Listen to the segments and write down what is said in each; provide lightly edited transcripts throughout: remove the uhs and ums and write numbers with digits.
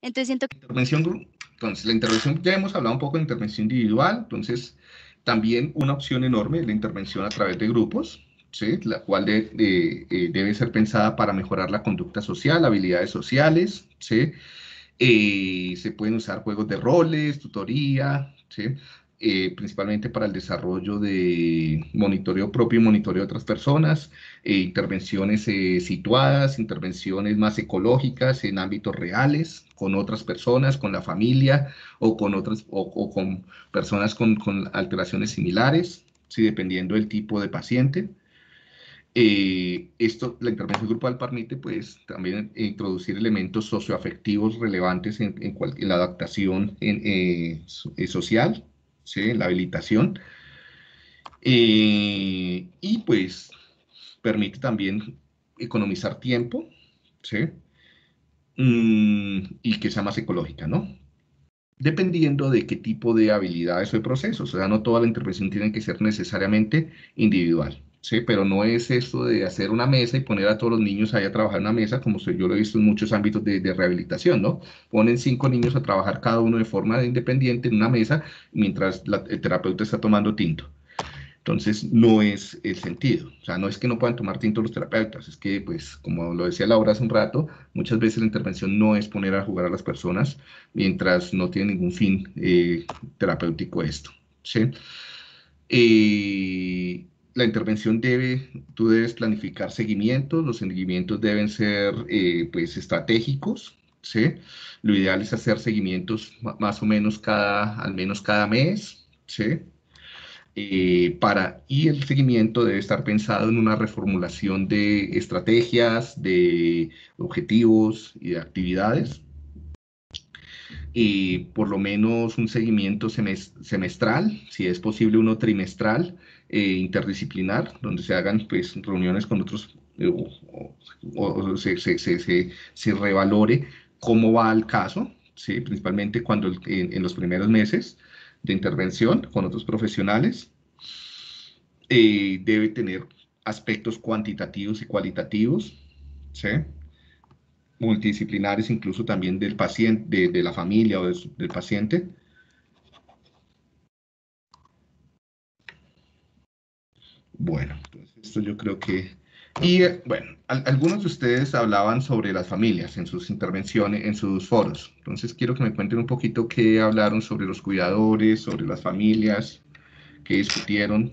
Entonces siento que... Entonces, la intervención, ya hemos hablado un poco de intervención individual, entonces también una opción enorme es la intervención a través de grupos, ¿sí? La cual debe ser pensada para mejorar la conducta social, habilidades sociales, ¿sí? Se pueden usar juegos de roles, tutoría, ¿sí? Principalmente para el desarrollo de monitoreo propio y monitoreo de otras personas, intervenciones situadas, intervenciones más ecológicas en ámbitos reales, con otras personas, con la familia o con otras o con personas con alteraciones similares, ¿sí? Dependiendo del tipo de paciente. La intervención grupal permite pues también introducir elementos socioafectivos relevantes en la adaptación social, ¿sí? En la habilitación, y pues permite también economizar tiempo, ¿sí? Y que sea más ecológica, ¿no? Dependiendo de qué tipo de habilidades o de procesos. O sea, no toda la intervención tiene que ser necesariamente individual, ¿sí? Pero no es esto de hacer una mesa y poner a todos los niños ahí a trabajar en una mesa, como yo lo he visto en muchos ámbitos de rehabilitación, ¿no? Ponen 5 niños a trabajar cada uno de forma independiente en una mesa mientras el terapeuta está tomando tinto. Entonces, no es el sentido. O sea, no es que no puedan tomar tinto los terapeutas, es que, pues, como lo decía Laura hace un rato, muchas veces la intervención no es poner a jugar a las personas mientras no tiene ningún fin terapéutico esto, ¿sí? La intervención tú debes planificar seguimientos, los seguimientos deben ser, pues, estratégicos, ¿sí? Lo ideal es hacer seguimientos más o menos al menos cada mes, ¿sí? Y el seguimiento debe estar pensado en una reformulación de estrategias, de objetivos y de actividades, y por lo menos un seguimiento semestral, si es posible uno trimestral, interdisciplinar, donde se hagan pues, reuniones con otros, o se revalore cómo va el caso, ¿sí? Principalmente cuando en los primeros meses de intervención con otros profesionales. Debe tener aspectos cuantitativos y cualitativos, ¿sí? Multidisciplinares incluso también del paciente, de la familia o del paciente. Bueno, entonces esto yo creo que... Y bueno, algunos de ustedes hablaban sobre las familias en sus intervenciones, en sus foros. Entonces quiero que me cuenten un poquito qué hablaron sobre los cuidadores, sobre las familias, qué discutieron.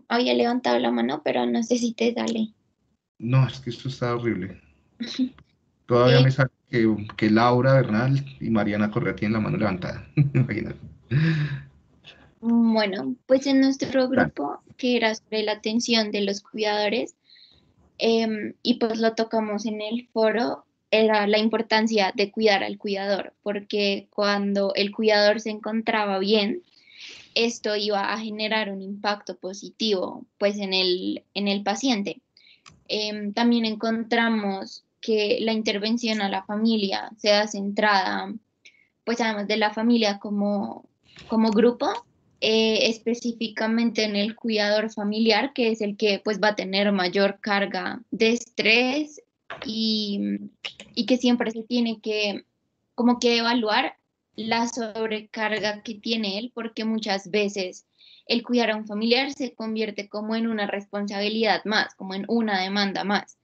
Había levantado la mano, pero no sé si te sale. No, es que esto está horrible. Todavía Eh, me sale que Laura Bernal y Mariana Correa tienen la mano levantada. Imagínate. bueno, pues en nuestro Dale. grupo, que era sobre la atención de los cuidadores, y pues lo tocamos en el foro, era la importancia de cuidar al cuidador, porque cuando el cuidador se encontraba bien, esto iba a generar un impacto positivo pues en el paciente. También encontramos que la intervención a la familia sea centrada, pues además de la familia como grupo, específicamente en el cuidador familiar, que es el que pues va a tener mayor carga de estrés y, y que siempre se tiene que como que evaluar la sobrecarga que tiene él, porque muchas veces el cuidar a un familiar se convierte como en una responsabilidad más, como en una demanda más,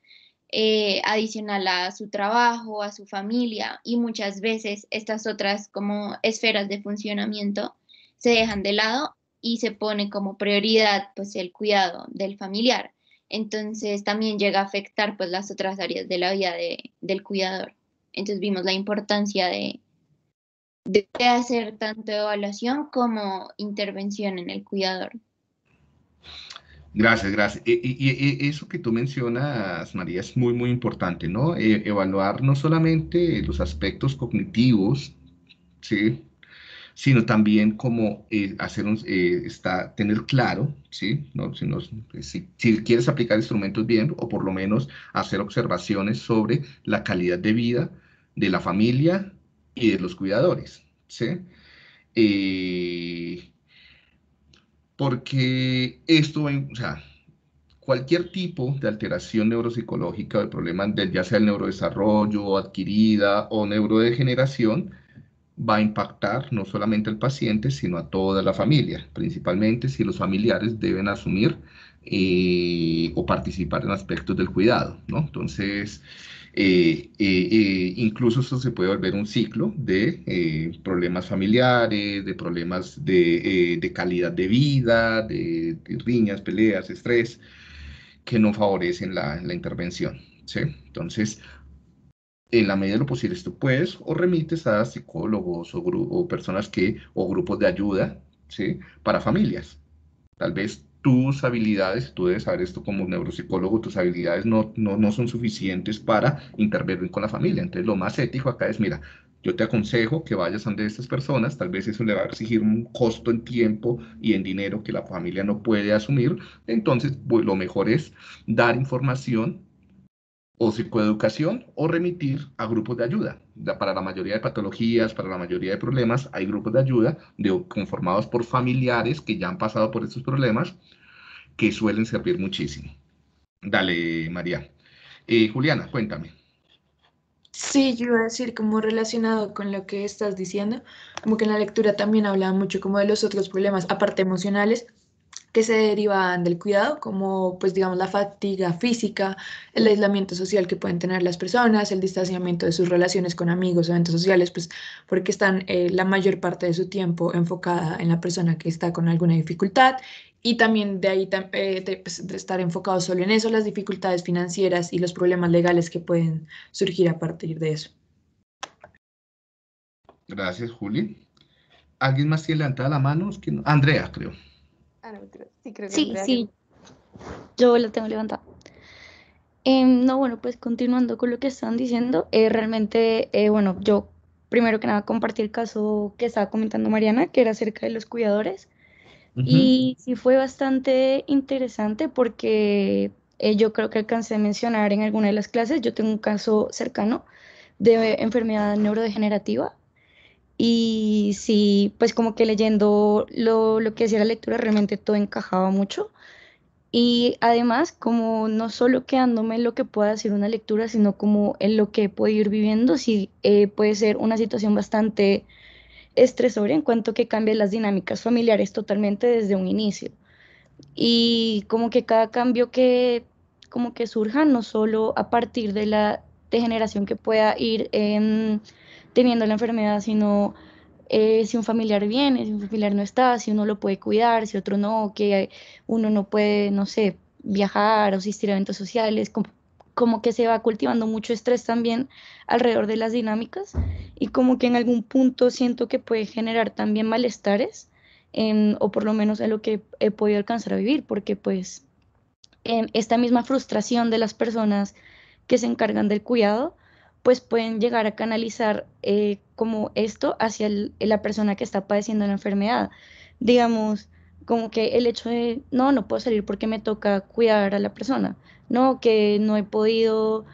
adicional a su trabajo, a su familia, y muchas veces estas otras como esferas de funcionamiento se dejan de lado y se pone como prioridad pues el cuidado del familiar. Entonces también llega a afectar pues las otras áreas de la vida del cuidador. Entonces vimos la importancia de hacer tanto evaluación como intervención en el cuidador. Gracias, gracias. Eso que tú mencionas, María, es muy, muy importante, ¿no? Evaluar no solamente los aspectos cognitivos, ¿sí? Sino también como tener claro, ¿sí? ¿No? Si quieres aplicar instrumentos bien, o por lo menos hacer observaciones sobre la calidad de vida de la familia y de los cuidadores, ¿sí? Eh, Porque esto, o sea, cualquier tipo de alteración neuropsicológica o de problema, ya sea el neurodesarrollo adquirida o neurodegeneración, va a impactar no solamente al paciente, sino a toda la familia, principalmente si los familiares deben asumir o participar en aspectos del cuidado, ¿no? Entonces, incluso esto se puede volver un ciclo de problemas familiares, de problemas de calidad de vida, de riñas, peleas, estrés, que no favorecen la intervención, ¿sí? Entonces, en la medida de lo posible, tú puedes o remites a psicólogos o personas o grupos de ayuda, ¿sí? Para familias. Tal vez tus habilidades, tú debes saber esto como neuropsicólogo, tus habilidades no son suficientes para intervenir con la familia. Entonces, lo más ético acá es, mira, yo te aconsejo que vayas donde estas personas, tal vez eso le va a exigir un costo en tiempo y en dinero que la familia no puede asumir. Entonces, pues, lo mejor es dar información o psicoeducación o remitir a grupos de ayuda. Para la mayoría de patologías, para la mayoría de problemas, hay grupos de ayuda conformados por familiares que ya han pasado por estos problemas que suelen servir muchísimo. Dale, María. Juliana, cuéntame. Sí, yo iba a decir como relacionado con lo que estás diciendo, como que en la lectura también hablaba mucho como de los otros problemas, aparte emocionales, que se derivan del cuidado, como pues digamos la fatiga física, el aislamiento social que pueden tener las personas, el distanciamiento de sus relaciones con amigos, eventos sociales, pues porque están la mayor parte de su tiempo enfocada en la persona que está con alguna dificultad y también de ahí pues, de estar enfocado solo en eso, las dificultades financieras y los problemas legales que pueden surgir a partir de eso. Gracias, Juli. ¿Alguien más tiene levantada la mano? Es que Andrea, creo. Ah, no, mentira. Sí, creo que Sí, Andrea. sí, yo la tengo levantada. No, bueno, pues continuando con lo que están diciendo, realmente, bueno, yo primero que nada compartí el caso que estaba comentando Mariana, que era acerca de los cuidadores, Ujú. y sí fue bastante interesante porque yo creo que alcancé a mencionar en alguna de las clases, yo tengo un caso cercano de enfermedad neurodegenerativa, y sí, pues como que leyendo lo que decía la lectura, realmente todo encajaba mucho. Y además, como no solo quedándome en lo que pueda decir una lectura, sino como en lo que puedo ir viviendo, sí puede ser una situación bastante estresora en cuanto que cambia las dinámicas familiares totalmente desde un inicio. Y como que cada cambio que como que surja, no solo a partir de la degeneración que pueda ir teniendo la enfermedad, sino si un familiar viene, si un familiar no está, si uno lo puede cuidar, si otro no, que uno no puede, no sé, viajar o asistir a eventos sociales, como que se va cultivando mucho estrés también alrededor de las dinámicas y como que en algún punto siento que puede generar también malestares, o por lo menos en lo que he podido alcanzar a vivir, porque pues esta misma frustración de las personas que se encargan del cuidado, pues pueden llegar a canalizar como esto hacia la persona que está padeciendo la enfermedad. Digamos, como que el hecho de, no, no puedo salir porque me toca cuidar a la persona, no, que no he podido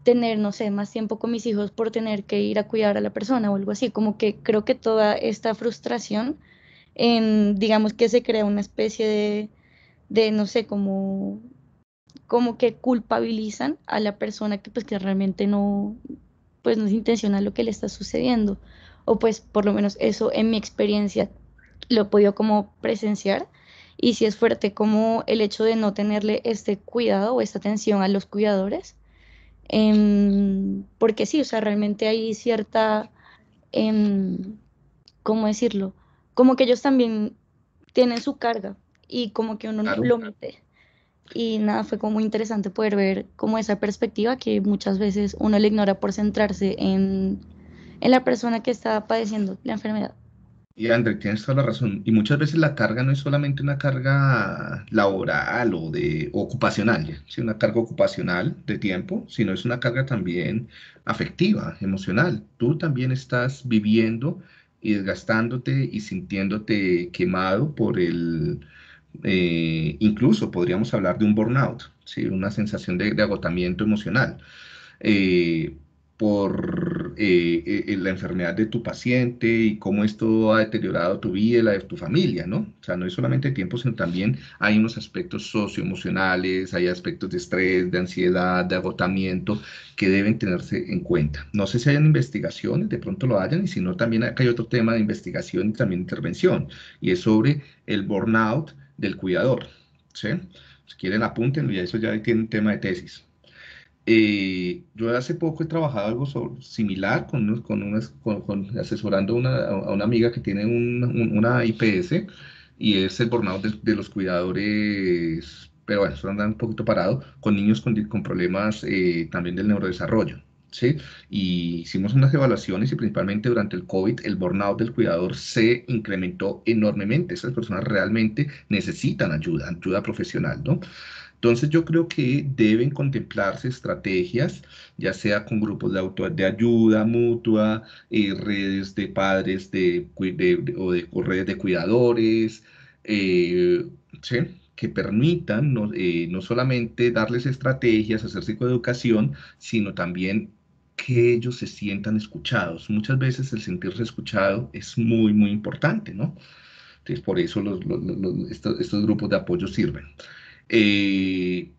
tener, no sé, más tiempo con mis hijos por tener que ir a cuidar a la persona o algo así, como que creo que toda esta frustración, digamos que se crea una especie de no sé, como que culpabilizan a la persona que pues que realmente no, pues no es intencional lo que le está sucediendo. O pues por lo menos eso en mi experiencia lo he podido como presenciar. Y si es fuerte como el hecho de no tenerle este cuidado o esta atención a los cuidadores. Porque sí, o sea, realmente hay cierta, ¿cómo decirlo? Como que ellos también tienen su carga y como que uno Claro. lo omite. Y nada, fue como muy interesante poder ver como esa perspectiva que muchas veces uno le ignora por centrarse en la persona que está padeciendo la enfermedad. Y André, tienes toda la razón. Y muchas veces la carga no es solamente una carga laboral o ocupacional, ¿ya? Sí, una carga ocupacional de tiempo, sino es una carga también afectiva, emocional. Tú también estás viviendo y desgastándote y sintiéndote quemado incluso podríamos hablar de un burnout, ¿sí? Una sensación de agotamiento emocional. Eh, la enfermedad de tu paciente y cómo esto ha deteriorado tu vida y la de tu familia, ¿no? O sea, no es solamente tiempo, sino también hay unos aspectos socioemocionales, hay aspectos de estrés, de ansiedad, de agotamiento que deben tenerse en cuenta. No sé si hayan investigaciones, de pronto lo hayan, y si no, también acá hay otro tema de investigación y también intervención, y es sobre el burnout del cuidador, ¿sí? Si quieren, apúntenlo, y eso ya tiene un tema de tesis. Yo hace poco he trabajado algo similar asesorando a una amiga que tiene una IPS y es el burnout de los cuidadores, pero bueno, eso anda un poquito parado, con niños con problemas también del neurodesarrollo. ¿Sí? Y hicimos unas evaluaciones y principalmente durante el COVID el burnout del cuidador se incrementó enormemente. Esas personas realmente necesitan ayuda, ayuda profesional, ¿no? Entonces yo creo que deben contemplarse estrategias, ya sea con grupos de ayuda mutua, redes de padres o redes de cuidadores, ¿sí? Que permitan no solamente darles estrategias, hacer psicoeducación, sino también que ellos se sientan escuchados. Muchas veces el sentirse escuchado es muy, muy importante, ¿no? Entonces, por eso estos grupos de apoyo sirven. Eh,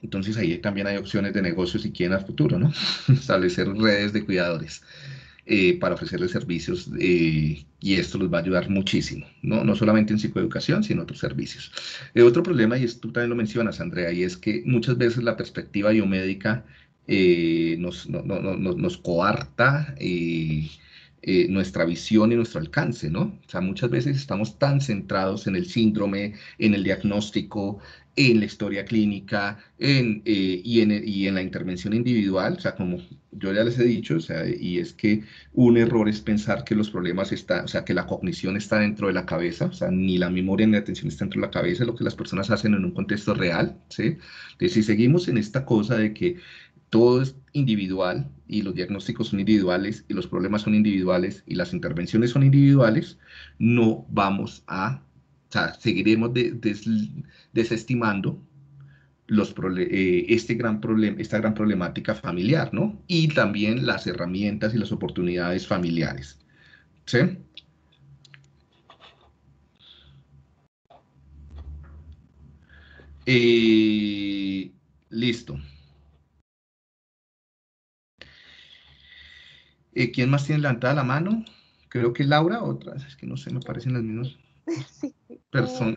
entonces ahí también hay opciones de negocio si quieren al futuro, ¿no? Establecer redes de cuidadores para ofrecerles servicios y esto les va a ayudar muchísimo, ¿no? No solamente en psicoeducación, sino en otros servicios. Otro problema, y tú también lo mencionas, Andrea, y es que muchas veces la perspectiva biomédica nos coarta nuestra visión y nuestro alcance, ¿no? O sea, muchas veces estamos tan centrados en el síndrome, en el diagnóstico, en la historia clínica y en la intervención individual, o sea, como yo ya les he dicho, o sea, y es que un error es pensar que los problemas están, o sea, que la cognición está dentro de la cabeza, o sea, ni la memoria ni la atención está dentro de la cabeza, es lo que las personas hacen en un contexto real, ¿sí? Entonces, si seguimos en esta cosa de que todo es individual y los diagnósticos son individuales y los problemas son individuales y las intervenciones son individuales, no vamos o sea, seguiremos desestimando esta gran problemática familiar, ¿no? Y también las herramientas y las oportunidades familiares, ¿sí? Listo. ¿Quién más tiene levantada la mano? Creo que Laura, otra, es que no sé, me parecen las mismas Sí. personas.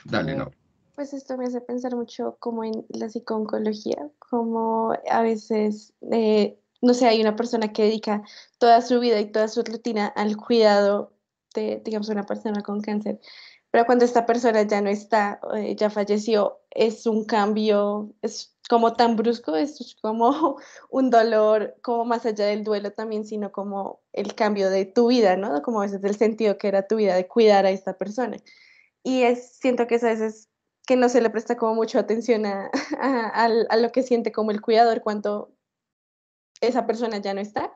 Dale, Eh, Laura. pues esto me hace pensar mucho como en la psicooncología, como a veces, no sé, hay una persona que dedica toda su vida y toda su rutina al cuidado de, digamos, una persona con cáncer, pero cuando esta persona ya no está, ya falleció, es un cambio, es como tan brusco, es como un dolor, como más allá del duelo también, sino como el cambio de tu vida, ¿no? Como a veces el sentido que era tu vida de cuidar a esta persona. Y siento que eso a veces que no se le presta como mucho atención a lo que siente como el cuidador cuando esa persona ya no está.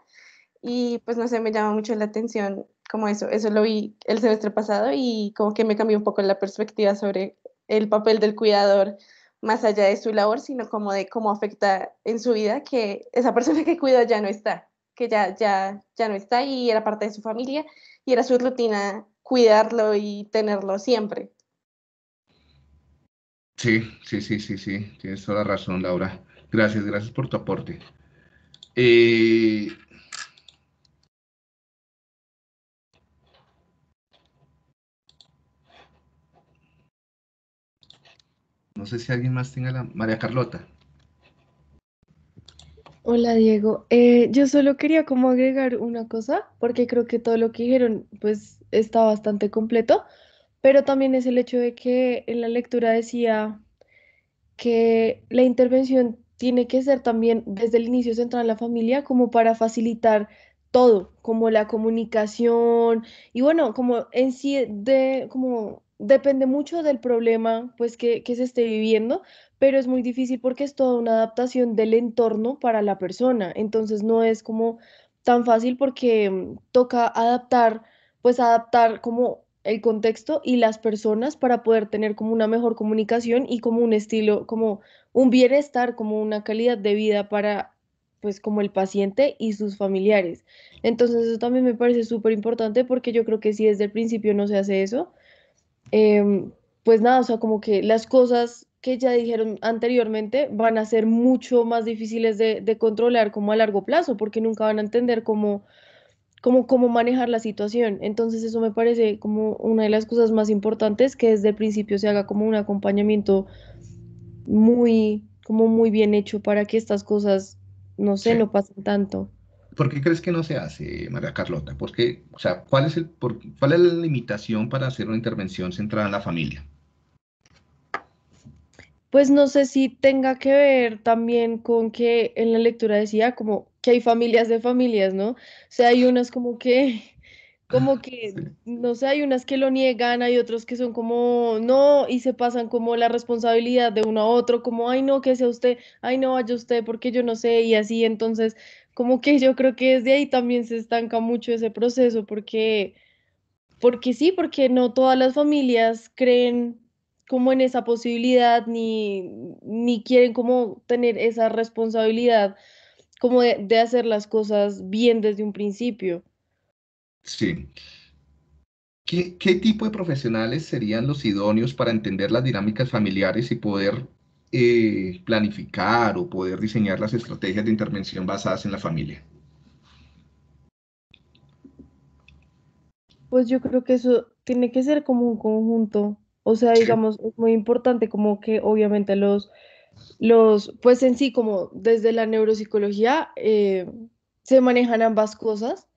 Y pues no sé, me llama mucho la atención como eso lo vi el semestre pasado y como que me cambió un poco la perspectiva sobre el papel del cuidador más allá de su labor, sino como de cómo afecta en su vida que esa persona que cuida ya no está, que ya no está y era parte de su familia y era su rutina cuidarlo y tenerlo siempre. Sí, sí, sí, sí, sí, tienes toda la razón, Laura. Gracias, gracias por tu aporte. Eh, no sé si alguien más tenga la... María Carlota. Hola Diego, yo solo quería como agregar una cosa, porque creo que todo lo que dijeron pues está bastante completo, pero también es el hecho de que en la lectura decía que la intervención tiene que ser también desde el inicio central en la familia como para facilitar todo, como la comunicación y bueno, como en sí como depende mucho del problema pues que se esté viviendo, pero es muy difícil porque es toda una adaptación del entorno para la persona, entonces no es como tan fácil porque toca adaptar, pues adaptar como el contexto y las personas para poder tener como una mejor comunicación y como un estilo, como un bienestar, como una calidad de vida para pues como el paciente y sus familiares. Entonces eso también me parece súper importante porque yo creo que si desde el principio no se hace eso, em, pues nada, o sea, como que las cosas que ya dijeron anteriormente van a ser mucho más difíciles de controlar como a largo plazo, porque nunca van a entender cómo manejar la situación. Entonces eso me parece como una de las cosas más importantes, que desde el principio se haga como un acompañamiento como muy bien hecho para que estas cosas, no sé, Sí. no pasen tanto. ¿Por qué crees que no se hace, María Carlota? Porque, o sea, ¿cuál es la limitación para hacer una intervención centrada en la familia? Pues no sé si tenga que ver también con que en la lectura decía como que hay familias de familias, ¿no? O sea, hay unas como que, Sí, no sé, hay unas que lo niegan, hay otros que son como, no, y se pasan como la responsabilidad de uno a otro, como, ay, no, que sea usted, ay, no, vaya usted, porque yo no sé, y así, entonces, como que yo creo que desde ahí también se estanca mucho ese proceso, porque sí, porque no todas las familias creen como en esa posibilidad, ni quieren como tener esa responsabilidad como de hacer las cosas bien desde un principio. sí. ¿Qué tipo de profesionales serían los idóneos para entender las dinámicas familiares y poder planificar o poder diseñar las estrategias de intervención basadas en la familia? Pues yo creo que eso tiene que ser como un conjunto. O sea, Sí, digamos, es muy importante como que obviamente pues en sí, como desde la neuropsicología, se manejan ambas cosas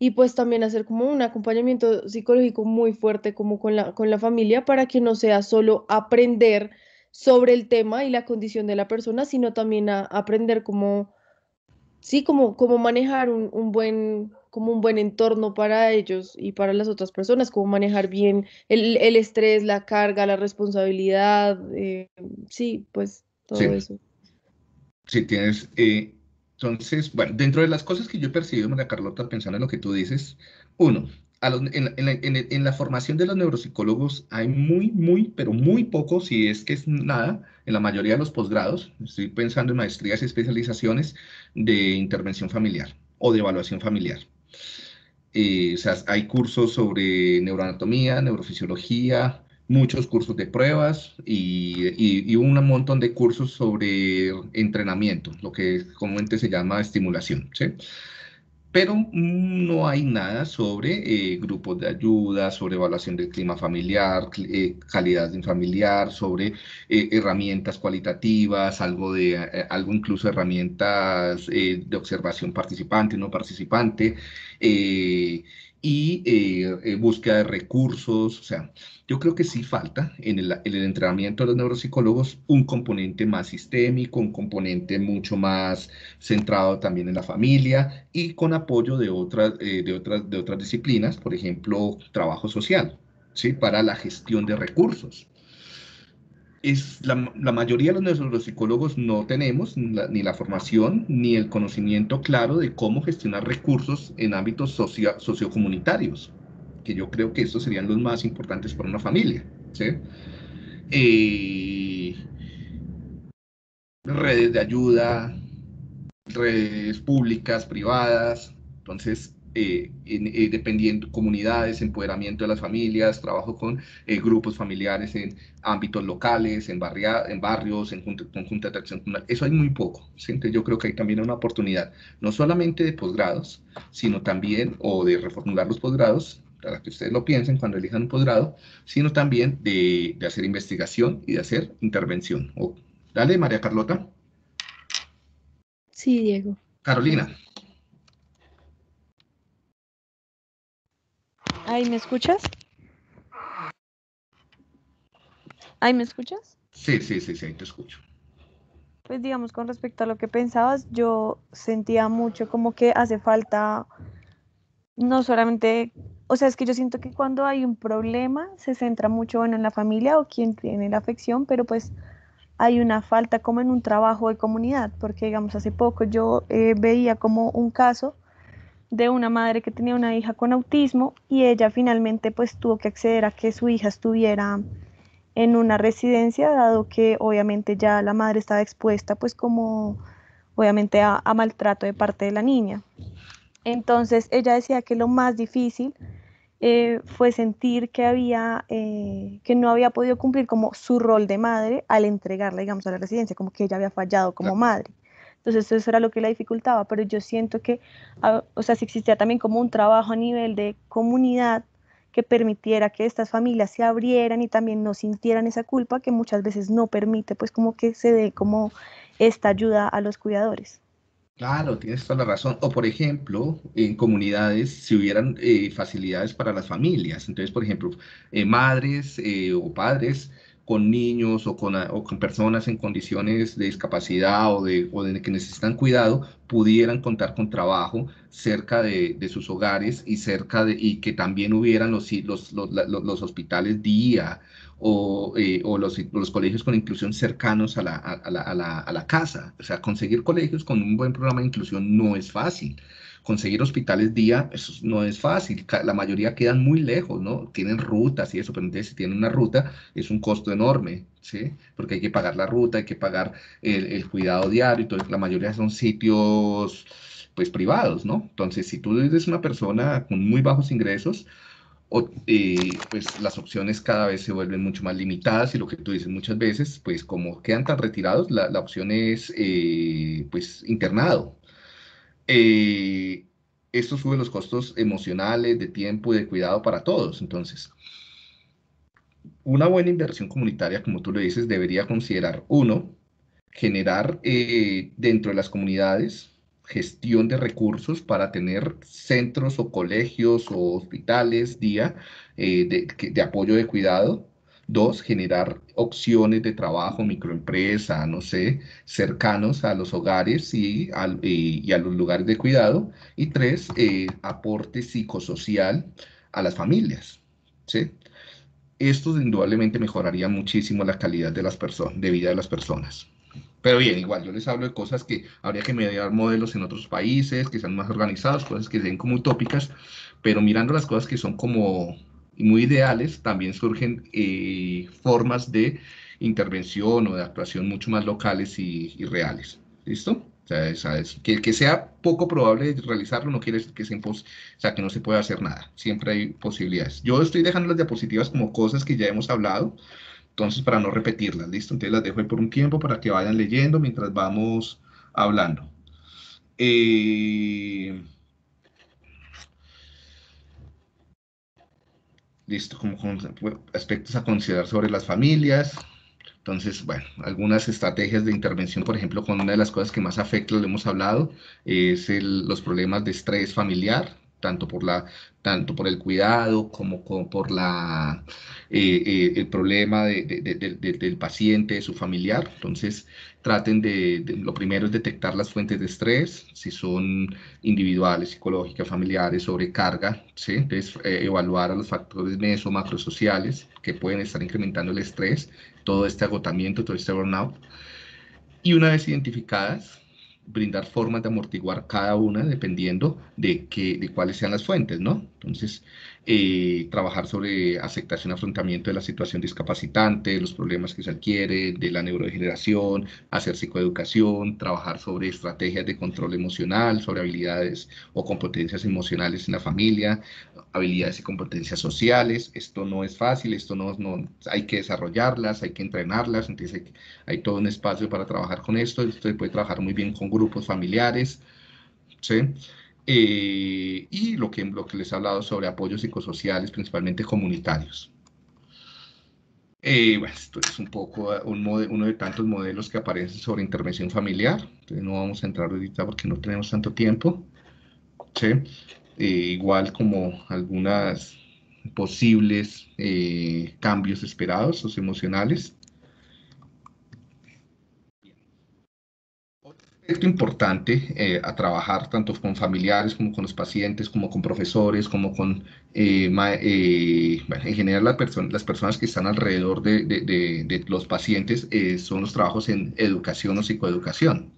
y pues también hacer como un acompañamiento psicológico muy fuerte como con la familia para que no sea solo aprender sobre el tema y la condición de la persona, sino también a aprender como sí, como manejar como un buen entorno para ellos y para las otras personas, como manejar bien el estrés, la carga, la responsabilidad, sí, pues todo sí, eso. sí tienes. Entonces, bueno, dentro de las cosas que yo he percibido, María Carlota, pensando en lo que tú dices, uno, en la formación de los neuropsicólogos hay pero muy poco, si es que es nada, en la mayoría de los posgrados, estoy pensando en maestrías y especializaciones de intervención familiar o de evaluación familiar. O sea, hay cursos sobre neuroanatomía, neurofisiología, muchos cursos de pruebas y un montón de cursos sobre entrenamiento, lo que comúnmente se llama estimulación, ¿sí? Pero no hay nada sobre grupos de ayuda, sobre evaluación del clima familiar, calidad de familiar, sobre herramientas cualitativas, algo incluso herramientas de observación participante, no participante, eh, búsqueda de recursos. O sea, yo creo que sí falta en el entrenamiento de los neuropsicólogos un componente más sistémico, un componente mucho más centrado también en la familia y con apoyo de otras disciplinas, por ejemplo, trabajo social, ¿sí? Para la gestión de recursos. La mayoría de los neuropsicólogos no tenemos ni la formación ni el conocimiento claro de cómo gestionar recursos en ámbitos sociocomunitarios, que yo creo que estos serían los más importantes para una familia, ¿sí? Eh, Redes de ayuda, redes públicas, privadas, entonces, dependiendo, comunidades, empoderamiento de las familias, trabajo con grupos familiares en ámbitos locales, en barrios, con juntas de acción comunal. Eso hay muy poco, ¿sí? Entonces yo creo que hay también una oportunidad, no solamente de posgrados, sino también, o de reformular los posgrados, para que ustedes lo piensen cuando elijan un posgrado, sino también de hacer investigación y de hacer intervención. Dale, María Carlota. Sí, Diego. Carolina. Gracias. ¿Ahí me escuchas? ¿Ahí me escuchas? Sí, sí, sí, sí, ahí te escucho. Pues digamos, con respecto a lo que pensabas, yo sentía mucho como que hace falta, no solamente, o sea, es que yo siento que cuando hay un problema se centra mucho, bueno, en la familia o quien tiene la afección, pero pues hay una falta como en un trabajo de comunidad, porque digamos, hace poco yo veía como un caso de una madre que tenía una hija con autismo y ella finalmente pues tuvo que acceder a que su hija estuviera en una residencia, dado que obviamente ya la madre estaba expuesta pues como, obviamente a maltrato de parte de la niña. Entonces ella decía que lo más difícil fue sentir que no había podido cumplir como su rol de madre al entregarla, digamos, a la residencia, como que ella había fallado como madre. Entonces eso era lo que la dificultaba, pero yo siento que, o sea, si existía también como un trabajo a nivel de comunidad que permitiera que estas familias se abrieran y también no sintieran esa culpa que muchas veces no permite, pues como que se dé como esta ayuda a los cuidadores. Claro, tienes toda la razón. O por ejemplo, en comunidades, si hubieran facilidades para las familias. Entonces, por ejemplo, madres o padres con niños o con personas en condiciones de discapacidad o de que necesitan cuidado, pudieran contar con trabajo cerca de sus hogares y que también hubieran los hospitales día o los colegios con inclusión cercanos a la casa. O sea, conseguir colegios con un buen programa de inclusión no es fácil. Conseguir hospitales día, eso no es fácil. La mayoría quedan muy lejos, ¿no? Tienen rutas y eso, pero entonces si tienen una ruta es un costo enorme, ¿sí? Porque hay que pagar la ruta, hay que pagar el cuidado diario, entonces la mayoría son sitios pues privados, ¿no? Entonces, si tú eres una persona con muy bajos ingresos, pues las opciones cada vez se vuelven mucho más limitadas y lo que tú dices muchas veces, pues como quedan tan retirados, la opción es pues internado. Eh, Esto sube los costos emocionales, de tiempo y de cuidado para todos. Entonces, una buena inversión comunitaria, como tú lo dices, debería considerar, uno, generar dentro de las comunidades gestión de recursos para tener centros o colegios o hospitales día de apoyo de cuidado. Dos, generar opciones de trabajo, microempresa, no sé, cercanos a los hogares y a los lugares de cuidado. Y tres, aporte psicosocial a las familias, ¿sí? Esto indudablemente mejoraría muchísimo la calidad de vida de las personas. Pero bien, igual, yo les hablo de cosas que habría que mediar modelos en otros países, que sean más organizados, cosas que sean como utópicas, pero mirando las cosas que son como muy ideales, también surgen formas de intervención o de actuación mucho más locales y reales. ¿Listo? O sea, que sea poco probable realizarlo no quiere decir que o sea, que no se pueda hacer nada. Siempre hay posibilidades. Yo estoy dejando las diapositivas como cosas que ya hemos hablado, entonces, para no repetirlas, ¿listo? Entonces las dejo ahí por un tiempo para que vayan leyendo mientras vamos hablando. Listo, como aspectos a considerar sobre las familias. Entonces, bueno, algunas estrategias de intervención, por ejemplo, con una de las cosas que más afecta, lo hemos hablado, es los problemas de estrés familiar, tanto por el cuidado como por el problema del paciente, de su familiar. Entonces, traten lo primero es detectar las fuentes de estrés, si son individuales, psicológicas, familiares, sobrecarga, ¿sí? Entonces, evaluar a los factores meso, macrosociales que pueden estar incrementando el estrés, todo este agotamiento, todo este burnout. Y una vez identificadas, brindar formas de amortiguar cada una dependiendo de cuáles sean las fuentes, ¿no? Entonces, trabajar sobre aceptación y afrontamiento de la situación discapacitante, los problemas que se adquieren, de la neurodegeneración, hacer psicoeducación, trabajar sobre estrategias de control emocional, sobre habilidades o competencias emocionales en la familia, habilidades y competencias sociales. Esto no es fácil, esto no hay que desarrollarlas, hay que entrenarlas, entonces hay todo un espacio para trabajar con esto. Esto se puede trabajar muy bien con grupos familiares, ¿sí? Y lo que les he hablado sobre apoyos psicosociales, principalmente comunitarios. Bueno, esto es un poco uno de tantos modelos que aparecen sobre intervención familiar. Entonces no vamos a entrar ahorita porque no tenemos tanto tiempo, ¿sí? Igual como algunas posibles cambios esperados socioemocionales. Aspecto importante a trabajar tanto con familiares como con los pacientes, como con profesores, como con, bueno, en general las personas que están alrededor de los pacientes son los trabajos en educación o psicoeducación,